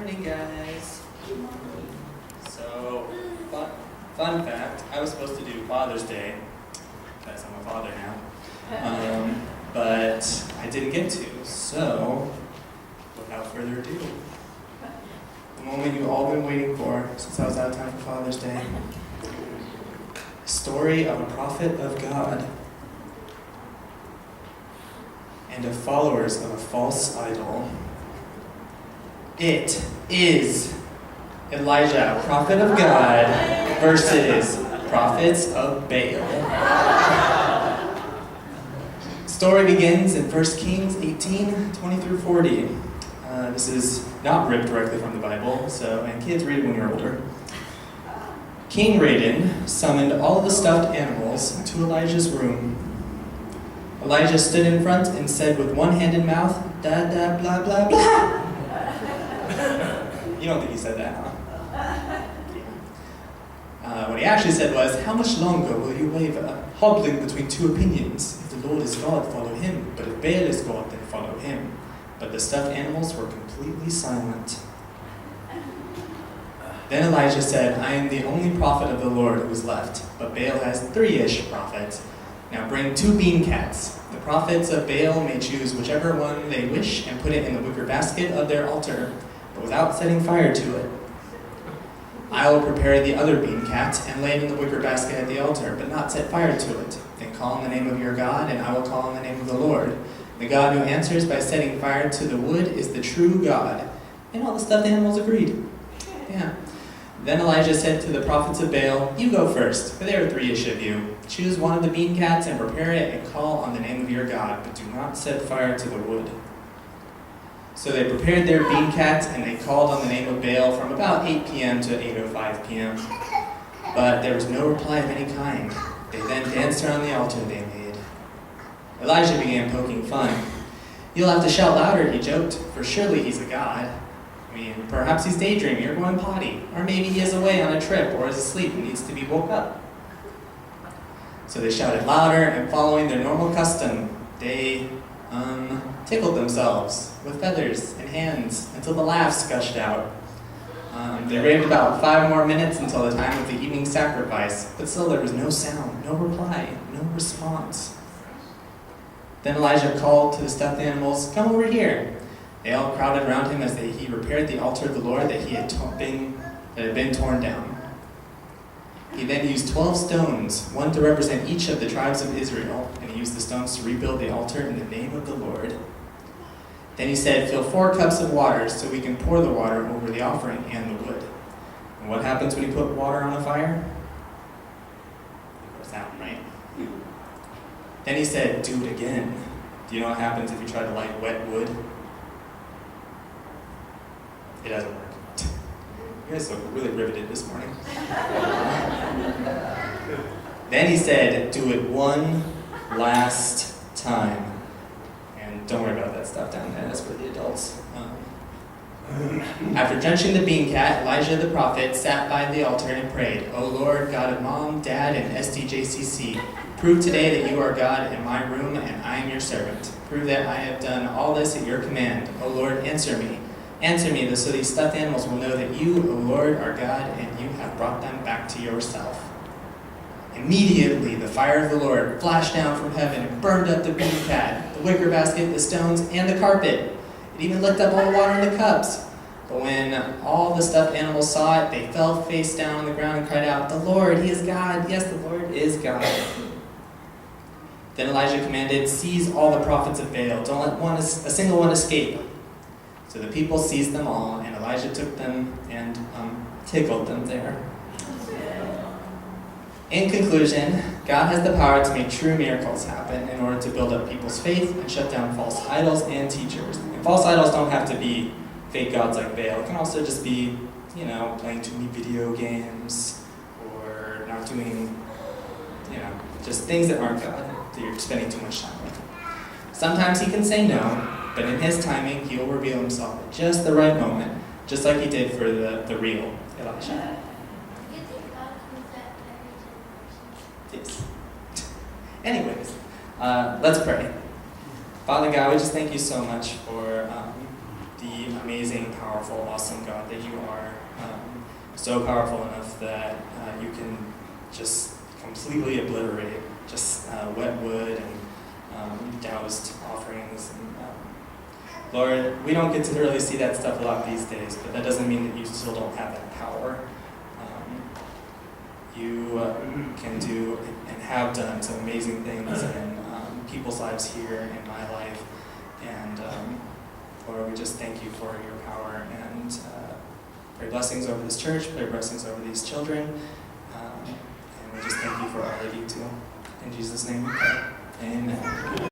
morning, guys. So, fun fact, I was supposed to do Father's Day, because I'm a father now, but I didn't get to, so without further ado, the moment you've all been waiting for since I was out of time for Father's Day, story of a prophet of God and of followers of a false idol. It is Elijah, prophet of God, versus prophets of Baal. Story begins in 1 Kings 18, 20 through 40. This is not ripped directly from the Bible, and kids read it when you're older. King Radin summoned all of the stuffed animals to Elijah's room. Elijah stood in front and said with one hand in mouth, da da blah blah blah. You don't think he said that, huh? What he actually said was, how much longer will you waver, hobbling between two opinions? If the Lord is God, follow him, but if Baal is God, then follow him. But the stuffed animals were completely silent. Then Elijah said, I am the only prophet of the Lord who is left, but Baal has 3-ish prophets. Now bring 2 bean cats. The prophets of Baal may choose whichever one they wish and put it in the wicker basket of their altar, but without setting fire to it. I will prepare the other bean cat and lay it in the wicker basket at the altar, but not set fire to it. Then call on the name of your God, and I will call on the name of the Lord. The God who answers by setting fire to the wood is the true God. And all the stuffed animals agreed. Yeah. Then Elijah said to the prophets of Baal, you go first, for there are 3-ish of you. Choose one of the bean cats and prepare it and call on the name of your God, but do not set fire to the wood. So they prepared their bean cats and they called on the name of Baal from about 8 p.m. to 8:05 p.m. But there was no reply of any kind. They then danced around the altar they made. Elijah began poking fun. You'll have to shout louder, he joked, for surely he's a god. I mean, perhaps he's daydreaming or going potty, or maybe he is away on a trip or is asleep and needs to be woke up. So they shouted louder, and following their normal custom, they tickled themselves with feathers and hands until the laughs gushed out. They raved about 5 more minutes until the time of the evening sacrifice, but still there was no sound, no reply, no response. Then Elijah called to the stuffed animals, come over here. They all crowded around him as he repaired the altar of the Lord that had been torn down. He then used 12 stones, one to represent each of the tribes of Israel, and he used the stones to rebuild the altar in the name of the Lord. Then he said, fill 4 cups of water so we can pour the water over the offering and the wood. And what happens when you put water on a fire? It goes out, right? Then he said, do it again. Do you know what happens if you try to light wet wood? It doesn't work. You guys look really riveted this morning. Then he said, do it one last time. And don't worry about that stuff down there, that's for the adults. After drenching the bean cat, Elijah the prophet sat by the altar and prayed, O Lord, God of Mom, Dad, and SDJCC, prove today that you are God in my room and I am your servant. Prove that I have done all this at your command. O Lord, answer me. Answer me so these stuffed animals will know that you, O Lord, are God, and you have brought them back to yourself. Immediately the fire of the Lord flashed down from heaven and burned up the bean cat, the wicker basket, the stones, and the carpet. It even licked up all the water in the cups. But when all the stuffed animals saw it, they fell face down on the ground and cried out, the Lord, he is God. Yes, the Lord is God. Then Elijah commanded, seize all the prophets of Baal. Don't let a single one escape. So the people seized them all, and Elijah took them and tickled them there. In conclusion, God has the power to make true miracles happen in order to build up people's faith and shut down false idols and teachers. And false idols don't have to be fake gods like Baal. It can also just be, playing too many video games or not doing, just things that aren't God, that you're spending too much time with. Sometimes he can say no, but in his timing, he will reveal himself at just the right moment, just like he did for the real Elijah. Yes. Anyways, let's pray. Father God, we just thank you so much for the amazing, powerful, awesome God that you are. So powerful enough that you can just completely obliterate just wet wood and doused offerings. And, Lord, we don't get to really see that stuff a lot these days, but that doesn't mean that you still don't have that power. You can do and have done some amazing things in people's lives here, in my life. And Lord, we just thank you for your power, and pray blessings over this church, pray blessings over these children. And we just thank you for all that you do. In Jesus' name we pray. Amen.